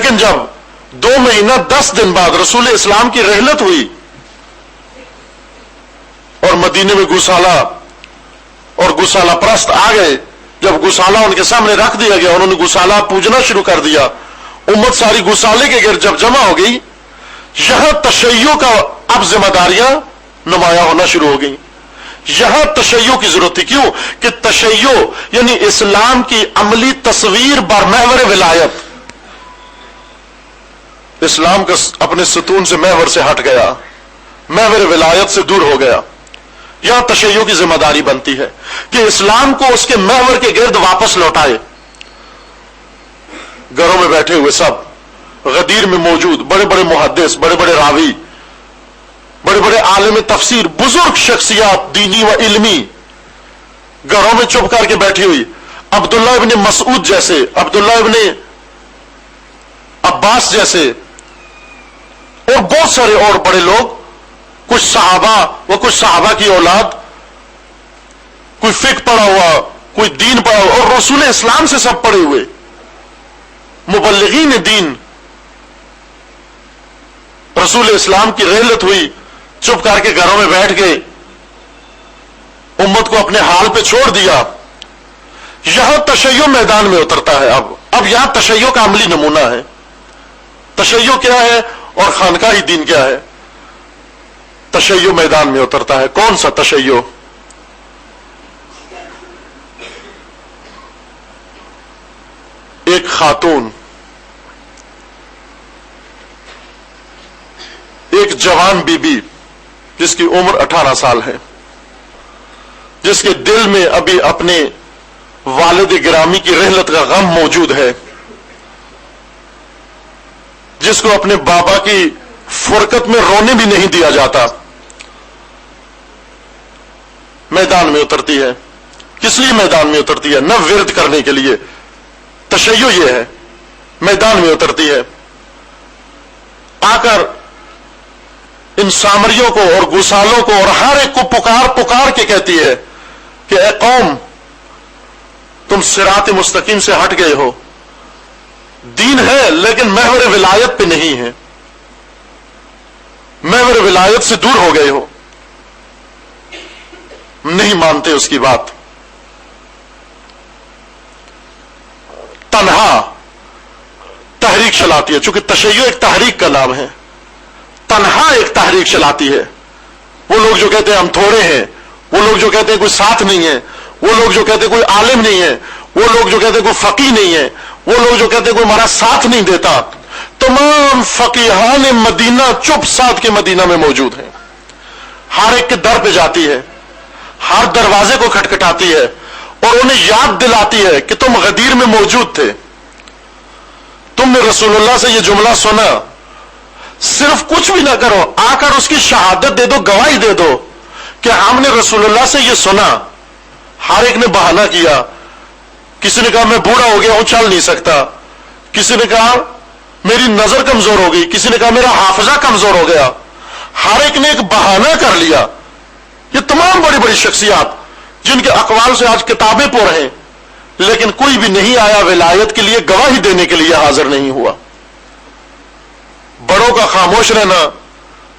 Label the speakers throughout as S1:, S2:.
S1: لیکن جب 2 مہینہ 10 دن بعد رسول اسلام کی رحلت ہوئی اور مدینے میں گوسالہ اور گوسالہ پرست آ گئے، جب گوسالہ ان کے سامنے رکھ دیا گیا، انہوں نے گوسالہ پوجنا شروع کر دیا، امت ساری گوسالے کے گرد جب جمع ہو گئی، یہاں تشیع کا اب ذمہ داریاں نمایاں ہونا شروع ہو گئی۔ یہاں تشیع کی ضرورت تھی، کیوں کہ تشیع یعنی اسلام کی عملی تصویر بر محور ولایت، اسلام کا اپنے ستون سے محور سے ہٹ گیا، محور ولایت سے دور ہو گیا۔ یہاں تشیع کی ذمہ داری بنتی ہے کہ اسلام کو اس کے محور کے گرد واپس لوٹائے۔ گھروں میں بیٹھے ہوئے سب، غدیر میں موجود بڑے بڑے محدث، بڑے بڑے راوی، بڑے بڑے عالم تفسیر، بزرگ شخصیات دینی و علمی، گھروں میں چپ کر کے بیٹھی ہوئی۔ عبداللہ ابن مسعود جیسے، عبداللہ ابن عباس جیسے اور بہت سارے اور بڑے لوگ، کچھ صحابہ و کچھ صحابہ کی اولاد، کوئی فقہ پڑھا ہوا، کوئی دین پڑھا ہوا، اور رسول اسلام سے سب پڑھے ہوئے مبلغین دین۔ رسول اسلام کی رحلت ہوئی، چپ کر کے گھروں میں بیٹھ گئے، امت کو اپنے حال پہ چھوڑ دیا۔ یہاں تشیع میدان میں اترتا ہے۔ اب یہاں تشیع کا عملی نمونہ ہے۔ تشیع کیا ہے اور خانقاہی دین کیا ہے؟ تشیع میدان میں اترتا ہے۔ کون سا تشیع؟ ایک خاتون، ایک جوان بی بی جس کی عمر 18 سال ہے، جس کے دل میں ابھی اپنے والد گرامی کی رحلت کا غم موجود ہے، جس کو اپنے بابا کی فرقت میں رونے بھی نہیں دیا جاتا، میدان میں اترتی ہے۔ کس لیے میدان میں اترتی ہے؟ نہ ورد کرنے کے لیے، تشیع یہ ہے، میدان میں اترتی ہے، آ کر ان سامریوں کو اور گوسالوں کو اور ہر ایک کو پکار کے کہتی ہے کہ اے قوم، تم صراط مستقیم سے ہٹ گئے ہو، دین ہے لیکن محور ولایت پہ نہیں ہے، محور ولایت سے دور ہو گئے ہو، نہیں مانتے اس کی بات۔ تنہا تحریک چلاتی ہے، چونکہ تشیع ایک تحریک کا نام ہے، تنہا ایک تحریک چلاتی ہے۔ وہ لوگ جو کہتے ہیں ہم تھوڑے ہیں، وہ لوگ جو کہتے ہیں کوئی ساتھ نہیں ہے، وہ لوگ جو کہتے ہیں کوئی عالم نہیں ہے، وہ لوگ جو کہتے ہیں کوئی فقیہ نہیں ہے، وہ لوگ جو کہتے ہیں کوئی ہمارا ساتھ نہیں دیتا، تمام فقیہان مدینہ چپ ساتھ کے مدینہ میں موجود ہیں، ہر ایک کے در پہ جاتی ہے، ہر دروازے کو کھٹکھٹاتی ہے اور انہیں یاد دلاتی ہے کہ تم غدیر میں موجود تھے، تم نے رسول اللہ سے یہ جملہ سنا، صرف کچھ بھی نہ کرو، آ کر اس کی شہادت دے دو، گواہی دے دو کہ ہم نے رسول اللہ سے یہ سنا۔ ہر ایک نے بہانہ کیا، کسی نے کہا میں بوڑھا ہو گیا ہوں، چل نہیں سکتا، کسی نے کہا میری نظر کمزور ہو گئی، کسی نے کہا میرا حافظہ کمزور ہو گیا، ہر ایک نے ایک بہانہ کر لیا۔ یہ تمام بڑی بڑی شخصیات جن کے اقوال سے آج کتابیں پر ہیں، لیکن کوئی بھی نہیں آیا ولایت کے لیے گواہی دینے کے لیے حاضر نہیں ہوا۔ بڑوں کا خاموش رہنا،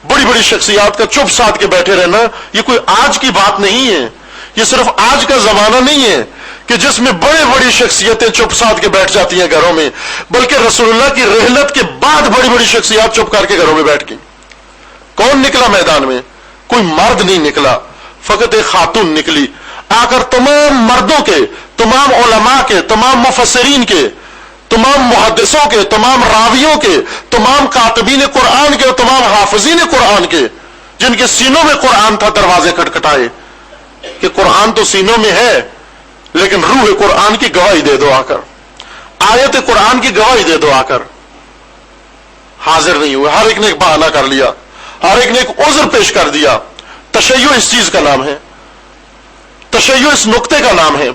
S1: بڑی بڑی شخصیات کا چپ ساتھ کے بیٹھے رہنا، یہ کوئی آج کی بات نہیں ہے، یہ صرف آج کا زمانہ نہیں ہے کہ جس میں بڑی بڑی شخصیتیں چپ ساتھ کے بیٹھ جاتی ہیں گھروں میں، بلکہ رسول اللہ کی رحلت کے بعد بڑی بڑی شخصیات چپ کر کے گھروں میں بیٹھ گئی۔ کون نکلا میدان میں؟ کوئی مرد نہیں نکلا، فقط ایک خاتون نکلی، آ کر تمام مردوں کے، تمام علماء کے، تمام مفسرین کے، تمام محدثوں کے، تمام راویوں کے، تمام کاتبین قرآن کے اور تمام حافظین قرآن کے جن کے سینوں میں قرآن تھا، دروازے کھٹکھٹائے کہ قرآن تو سینوں میں ہے لیکن روح قرآن کی گواہی دے دو، آ کر آیت قرآن کی گواہی دے دو، آ کر حاضر نہیں ہوئے۔ ہر ایک نے ایک بہانہ کر لیا، ہر ایک نے ایک عذر پیش کر دیا۔ تشیع اس چیز کا نام ہے، تشیع اس نقطے کا نام ہے۔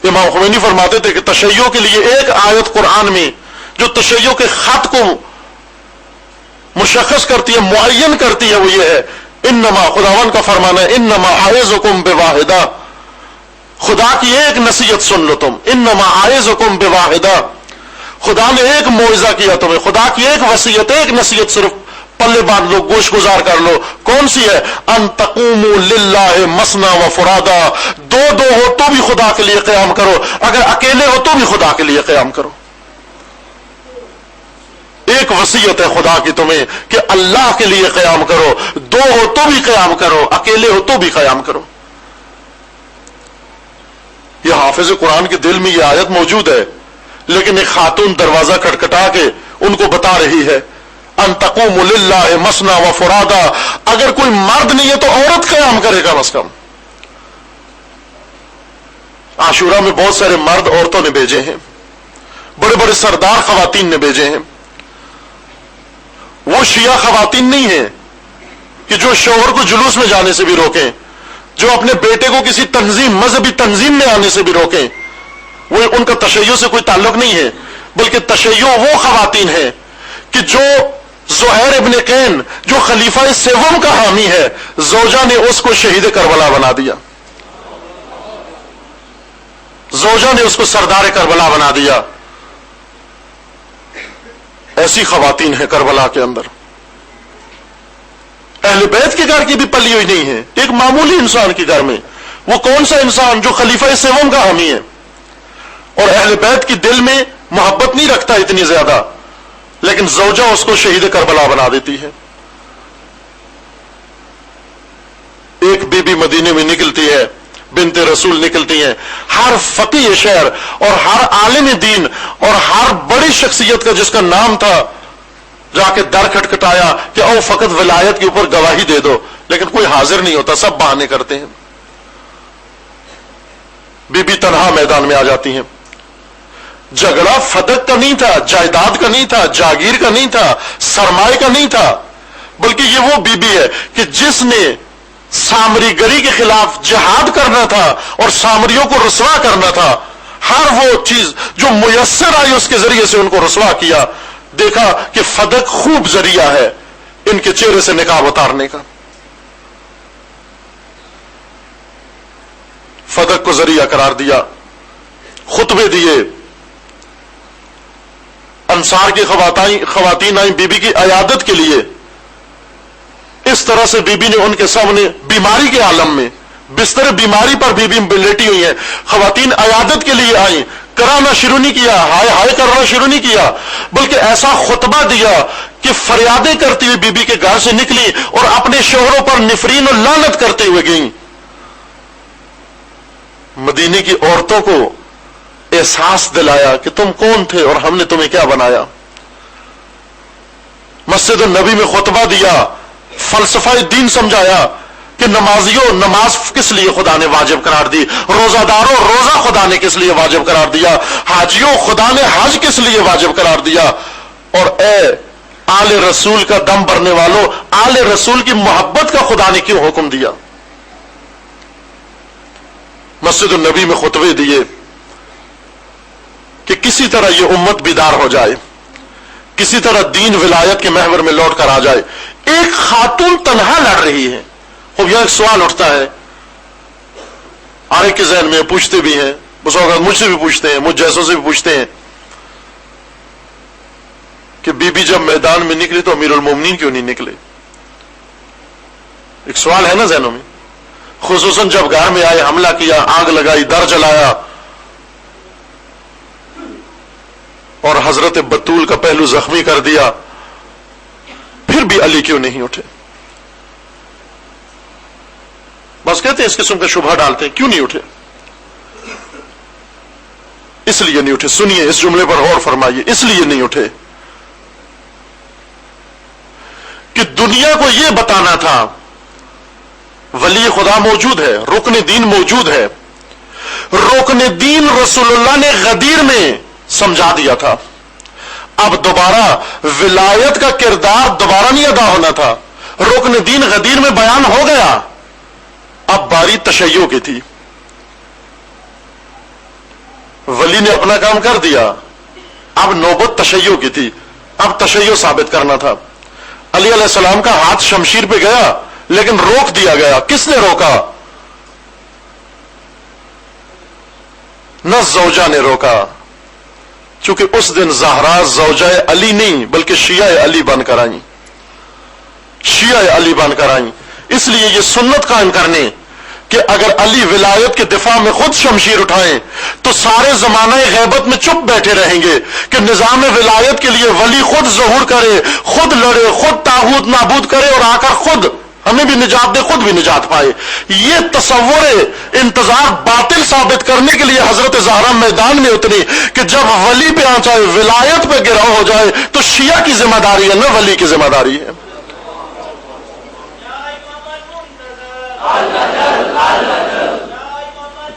S1: امام خمینی فرماتے تھے کہ تشیع کے لیے ایک آیت قرآن میں جو تشیع کے خط کو مشخص کرتی ہے، معین کرتی ہے، وہ یہ ہے انما، خداوند کا فرمانا ہے انما اعظکم بواحدہ، خدا کی ایک نصیحت سن لو تم، انما اعظکم بواحدہ، خدا نے ایک معجزہ کیا تمہیں، خدا کی ایک وصیت، ایک نصیحت صرف پلے باندھ لو، گوش گزار کر لو. کون سی ہے؟ ان تقوموا للہ مثنا و فرادا. دو دو ہو تو بھی خدا کے لیے قیام کرو، اگر اکیلے ہو تو بھی خدا کے لیے قیام کرو. ایک وصیت ہے خدا کی تمہیں کہ اللہ کے لیے قیام کرو. دو ہو تو بھی قیام کرو، اکیلے ہو تو بھی قیام کرو. یہ حافظ قرآن کے دل میں یہ آیت موجود ہے، لیکن ایک خاتون دروازہ کھٹکھٹا کے ان کو بتا رہی ہے ان تقوموا للہ مثنا و فرادا. اگر کوئی مرد نہیں ہے تو عورت قیام کرے کم از کم. عاشورہ میں بہت سارے مرد عورتوں نے بھیجے ہیں، بڑے بڑے سردار خواتین نے بھیجے ہیں. وہ شیعہ خواتین نہیں ہیں کہ جو شوہر کو جلوس میں جانے سے بھی روکیں، جو اپنے بیٹے کو کسی تنظیم، مذہبی تنظیم میں آنے سے بھی روکیں. وہ ان کا تشیع سے کوئی تعلق نہیں ہے، بلکہ تشیع وہ خواتین ہیں کہ جو زہیر ابن قین جو خلیفہ سوم کا حامی ہے، زوجہ نے اس کو شہید کربلا بنا دیا، زوجہ نے اس کو سردار کربلا بنا دیا. ایسی خواتین ہیں کربلا کے اندر. اہل بیت کے گھر کی بھی پلی ہوئی نہیں ہے، ایک معمولی انسان کے گھر میں. وہ کون سا انسان جو خلیفہ سوم کا حامی ہے اور اہل بیت کی دل میں محبت نہیں رکھتا اتنی زیادہ، لیکن زوجہ اس کو شہید کربلا بنا دیتی ہے. ایک بی بی مدینے میں نکلتی ہے، بنت رسول نکلتی ہیں. ہر فقیہ شہر اور ہر عالم دین اور ہر بڑی شخصیت کا جس کا نام تھا جا کے در کھٹکھٹایا کہ او فقط ولایت کے اوپر گواہی دے دو، لیکن کوئی حاضر نہیں ہوتا، سب بہانے کرتے ہیں. بی بی تنہا میدان میں آ جاتی ہیں. جھگڑا فدق کا نہیں تھا، جائیداد کا نہیں تھا، جاگیر کا نہیں تھا، سرمائے کا نہیں تھا، بلکہ یہ وہ بی بی ہے کہ جس نے سامری گری کے خلاف جہاد کرنا تھا اور سامریوں کو رسوا کرنا تھا. ہر وہ چیز جو میسر آئی اس کے ذریعے سے ان کو رسوا کیا. دیکھا کہ فدق خوب ذریعہ ہے ان کے چہرے سے نقاب اتارنے کا. فدق کو ذریعہ قرار دیا، خطبے دیے. انصار کی خواتین آئیں بی بی کی عیادت کے لیے. اس طرح سے بی بی نے ان کے سامنے بیماری کے عالم میں بستر بیماری پر بی بی لیٹی ہوئی ہیں، خواتین عیادت کے لیے آئیں. کرانا شروع نہیں کیا، ہائے ہائے کرنا شروع نہیں کیا، بلکہ ایسا خطبہ دیا کہ فریادیں کرتی ہوئی بی بی کے گھر سے نکلی اور اپنے شوہروں پر نفرین و لعنت کرتے ہوئے گئیں. مدینے کی عورتوں کو احساس دلایا کہ تم کون تھے اور ہم نے تمہیں کیا بنایا. مسجد النبی میں خطبہ دیا، فلسفہ دین سمجھایا کہ نمازیوں نماز کس لیے خدا نے واجب قرار دی، روزہ داروں روزہ خدا نے کس لیے واجب قرار دیا، حاجیوں خدا نے حج کس لیے واجب قرار دیا. اور اے آل رسول کا دم بھرنے والوں، آل رسول کی محبت کا خدا نے کیوں حکم دیا. مسجد النبی میں خطبے دیے کہ کسی طرح یہ امت بیدار ہو جائے، کسی طرح دین ولایت کے محور میں لوٹ کر آ جائے. ایک خاتون تنہا لڑ رہی ہے. اب یہاں ایک سوال اٹھتا ہے، ہر ایک کے ذہن میں، پوچھتے بھی ہیں، اس وقت مجھ سے بھی پوچھتے ہیں، مجھ جیسوں سے بھی پوچھتے ہیں کہ بی بی جب میدان میں نکلی تو امیر المومنین کیوں نہیں نکلے. ایک سوال ہے نا ذہنوں میں، خصوصاً جب گھر میں آئے، حملہ کیا، آگ لگائی، در جلایا اور حضرت بطول کا پہلو زخمی کر دیا، پھر بھی علی کیوں نہیں اٹھے. بس کہتے ہیں اس قسم کا شبہ ڈالتے ہیں، کیوں نہیں اٹھے؟ اس لیے نہیں اٹھے. سنیے اس جملے پر غور فرمائیے. اس لیے نہیں اٹھے کہ دنیا کو یہ بتانا تھا ولی خدا موجود ہے، رکن دین موجود ہے. رکن دین رسول اللہ نے غدیر میں سمجھا دیا تھا. اب دوبارہ ولایت کا کردار دوبارہ نہیں ادا ہونا تھا. رکن دین غدیر میں بیان ہو گیا، اب باری تشیع کی تھی. ولی نے اپنا کام کر دیا، اب نوبت تشیع کی تھی. اب تشیع ثابت کرنا تھا. علی علیہ السلام کا ہاتھ شمشیر پہ گیا لیکن روک دیا گیا. کس نے روکا؟ نہ زوجہ نے روکا. چونکہ اس دن زہرا زوجہ علی نہیں بلکہ شیعہ علی بن کر آئیں، شیعہ علی بن کر آئیں۔ اس لیے یہ سنت قائم کرنے کہ اگر علی ولایت کے دفاع میں خود شمشیر اٹھائیں تو سارے زمانہ غیبت میں چپ بیٹھے رہیں گے کہ نظام ولایت کے لیے ولی خود ظہور کرے، خود لڑے، خود طاغوت نابود کرے اور آ کر خود ہمیں بھی نجات دے، خود بھی نجات پائے۔ یہ تصور انتظار باطل ثابت کرنے کے لیے حضرت زہرا میدان میں اتری کہ جب ولی پہ آ جائے، ولایت پہ گرا ہو جائے تو شیعہ کی ذمہ داری ہے، نہ ولی کی ذمہ داری ہے۔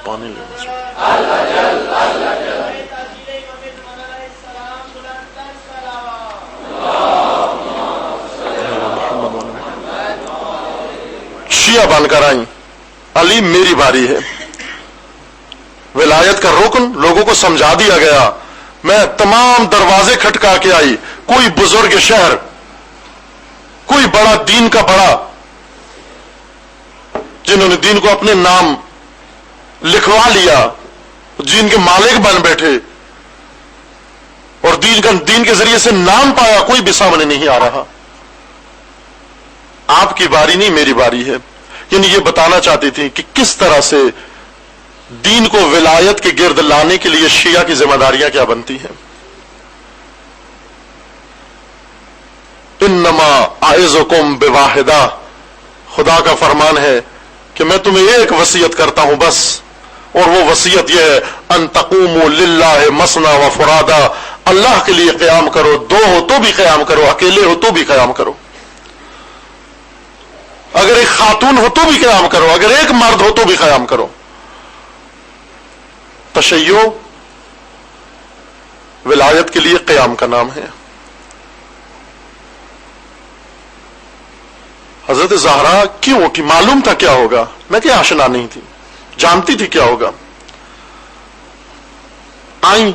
S1: پانی شیعہ بن کر آئیں، علی میری باری ہے۔ ولایت کا رکن لوگوں کو سمجھا دیا گیا، میں تمام دروازے کھٹکا کے آئی، کوئی بزرگ شہر، کوئی بڑا دین کا بڑا جنہوں نے دین کو اپنے نام لکھوا لیا، جن کے مالک بن بیٹھے اور دین کے ذریعے سے نام پایا، کوئی بھی سامنے نہیں آ رہا۔ آپ کی باری نہیں، میری باری ہے۔ یعنی یہ بتانا چاہتی تھی کہ کس طرح سے دین کو ولایت کے گرد لانے کے لیے شیعہ کی ذمہ داریاں کیا بنتی ہیں۔ انما اعظکم بواحدہ، خدا کا فرمان ہے کہ میں تمہیں ایک وصیت کرتا ہوں بس، اور وہ وصیت یہ ہے ان تقوموا للہ مثنی و فرادا، اللہ کے لیے قیام کرو، دو ہو تو بھی قیام کرو، اکیلے ہو تو بھی قیام کرو، اگر ایک خاتون ہو تو بھی قیام کرو، اگر ایک مرد ہو تو بھی قیام کرو۔ تشیع ولایت کے لیے قیام کا نام ہے۔ حضرت زہرا کیوں اٹھی؟ معلوم تھا کیا ہوگا، میں کہ آشنا نہیں تھی، جانتی تھی کیا ہوگا۔ آئیں،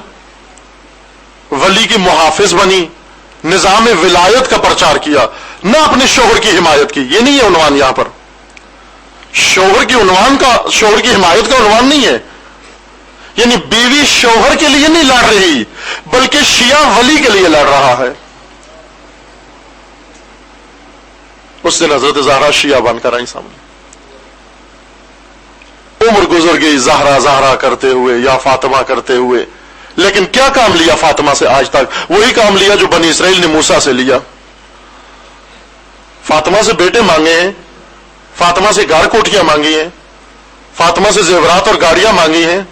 S1: ولی کی محافظ بنی، نظام ولایت کا پرچار کیا، نہ اپنے شوہر کی حمایت کی۔ یہ نہیں ہے عنوان یہاں پر، شوہر کی حمایت کا عنوان نہیں ہے، یعنی بیوی شوہر کے لیے نہیں لڑ رہی بلکہ شیعہ ولی کے لیے لڑ رہا ہے۔ اس دن حضرت زہرا شیعہ بن کر آئی سامنے۔ عمر گزر گئی زہرا زہرا کرتے ہوئے یا فاطمہ کرتے ہوئے، لیکن کیا کام لیا فاطمہ سے آج تک؟ وہی کام لیا جو بنی اسرائیل نے موسیٰ سے لیا۔ فاطمہ سے بیٹے مانگے ہیں، فاطمہ سے گھر کوٹھیاں مانگی ہیں، فاطمہ سے زیورات اور گاڑیاں مانگی ہیں،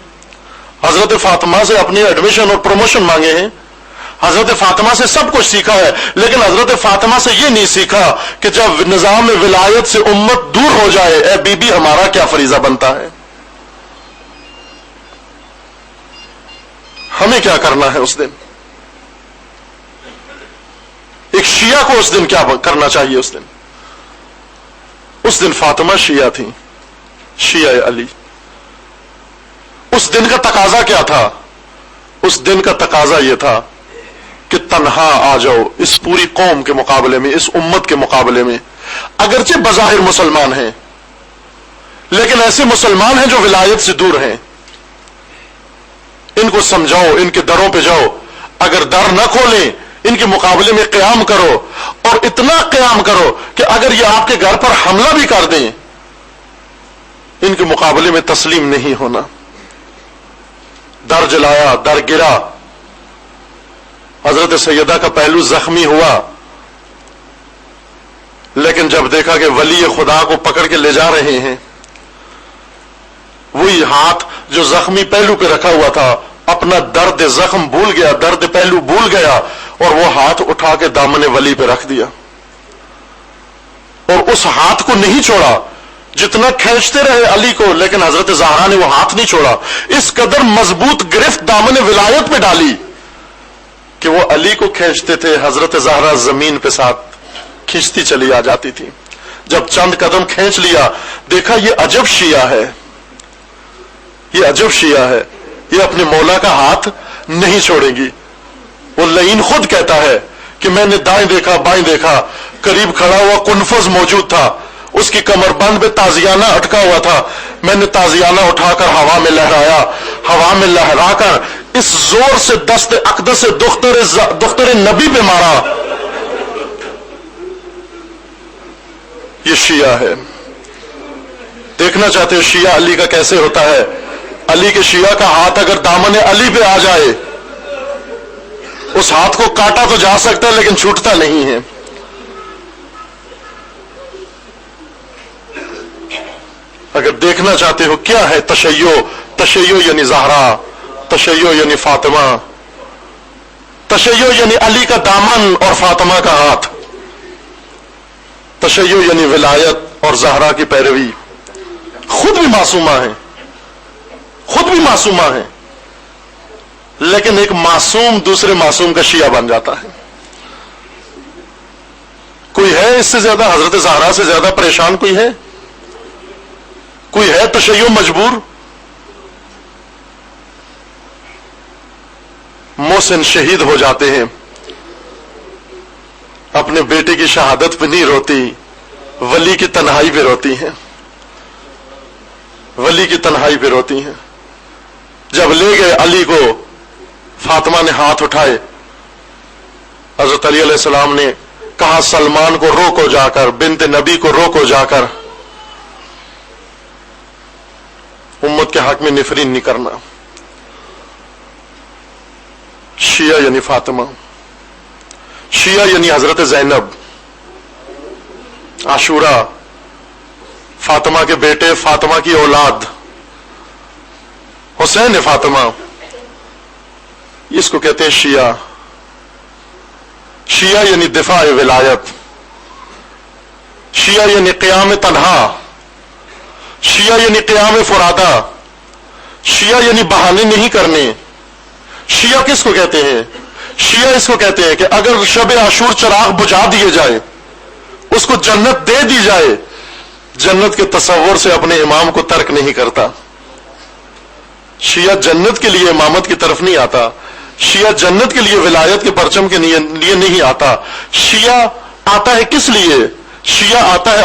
S1: حضرت فاطمہ سے اپنی ایڈمیشن اور پروموشن مانگے ہیں، حضرت فاطمہ سے سب کچھ سیکھا ہے، لیکن حضرت فاطمہ سے یہ نہیں سیکھا کہ جب نظام ولایت سے امت دور ہو جائے، اے بی بی ہمارا کیا فریضہ بنتا ہے، ہمیں کیا کرنا ہے اس دن۔ ایک شیعہ کو اس دن کیا کرنا چاہیے؟ اس دن فاطمہ شیعہ تھی، شیعہ علی۔ اس دن کا تقاضا کیا تھا؟ اس دن کا تقاضا یہ تھا کہ تنہا آ جاؤ اس پوری قوم کے مقابلے میں، اس امت کے مقابلے میں۔ اگرچہ بظاہر مسلمان ہیں لیکن ایسے مسلمان ہیں جو ولایت سے دور ہیں، ان کو سمجھاؤ، ان کے دروں پہ جاؤ، اگر در نہ کھولیں ان کے مقابلے میں قیام کرو، اور اتنا قیام کرو کہ اگر یہ آپ کے گھر پر حملہ بھی کر دیں ان کے مقابلے میں تسلیم نہیں ہونا۔ در جلایا، در گرا، حضرت سیدہ کا پہلو زخمی ہوا، لیکن جب دیکھا کہ ولی خدا کو پکڑ کے لے جا رہے ہیں، وہی ہاتھ جو زخمی پہلو پہ رکھا ہوا تھا اپنا درد زخم بھول گیا، درد پہلو بھول گیا، اور وہ ہاتھ اٹھا کے دامن ولی پہ رکھ دیا، اور اس ہاتھ کو نہیں چھوڑا۔ جتنا کھینچتے رہے علی کو، لیکن حضرت زہرا نے وہ ہاتھ نہیں چھوڑا، اس قدر مضبوط گرفت دامن ولایت پہ ڈالی کہ وہ علی کو کھینچتے تھے، حضرت زہرا زمین پہ ساتھ کھینچتی چلی آ جاتی تھی۔ جب چند قدم کھینچ لیا، دیکھا یہ عجب شیعہ ہے، یہ عجب شیعہ ہے، یہ اپنے مولا کا ہاتھ نہیں چھوڑے گی۔ وہ لعین خود کہتا ہے کہ میں نے دائیں دیکھا، بائیں دیکھا، قریب کھڑا ہوا کنفذ موجود تھا، اس کی کمر بند پہ تازیانہ اٹکا ہوا تھا، میں نے تازیانہ اٹھا کر ہوا میں لہرایا، ہوا میں لہرا کر اس زور سے دست اقدس دختر نبی پہ مارا، یہ شیعہ ہے۔ دیکھنا چاہتے ہو شیعہ علی کا کیسے ہوتا ہے؟ علی کے شیعہ کا ہاتھ اگر دامن علی پہ آ جائے، اس ہاتھ کو کاٹا تو جا سکتا ہے لیکن چھوٹتا نہیں ہے۔ اگر دیکھنا چاہتے ہو کیا ہے تشیع، تشیع یعنی زہرا، تشیع یعنی فاطمہ، تشیع یعنی علی کا دامن اور فاطمہ کا ہاتھ، تشیع یعنی ولایت اور زہرا کی پیروی۔ خود بھی معصومہ ہیں، خود بھی معصومہ ہیں، لیکن ایک معصوم دوسرے معصوم کا شیعہ بن جاتا ہے۔ کوئی ہے اس سے زیادہ، حضرت زہرا سے زیادہ پریشان کوئی ہے؟ کوئی ہے تشیع مجبور؟ محسن شہید ہو جاتے ہیں، اپنے بیٹے کی شہادت پہ نہیں روتی، ولی کی تنہائی پہ روتی ہیں، ولی کی تنہائی پہ روتی ہیں۔ جب لے گئے علی کو، فاطمہ نے ہاتھ اٹھائے، حضرت علی علیہ السلام نے کہا سلمان کو روکو جا کر، بنت نبی کو روکو جا کر، امت کے حق میں نفرین نہیں کرنا۔ شیعہ یعنی فاطمہ، شیعہ یعنی حضرت زینب، عاشورہ، فاطمہ کے بیٹے، فاطمہ کی اولاد، حسین فاطمہ، اس کو کہتے ہیں شیعہ۔ شیعہ یعنی دفاع ولایت، شیعہ یعنی قیام تنہا، شیعہ یعنی قیام فرادہ، شیعہ یعنی بہانے نہیں کرنے۔ شیعہ کس کو کہتے ہیں؟ شیعہ اس کو کہتے ہیں کہ اگر شب عاشور چراغ بجھا دیے جائے، اس کو جنت دے دی جائے، جنت کے تصور سے اپنے امام کو ترک نہیں کرتا۔ شیعہ جنت کے لیے امامت کی طرف نہیں آتا، شیعہ جنت کے لیے ولایت کے پرچم کے لیے نہیں آتا۔ شیعہ آتا ہے کس لیے؟ شیعہ آتا ہے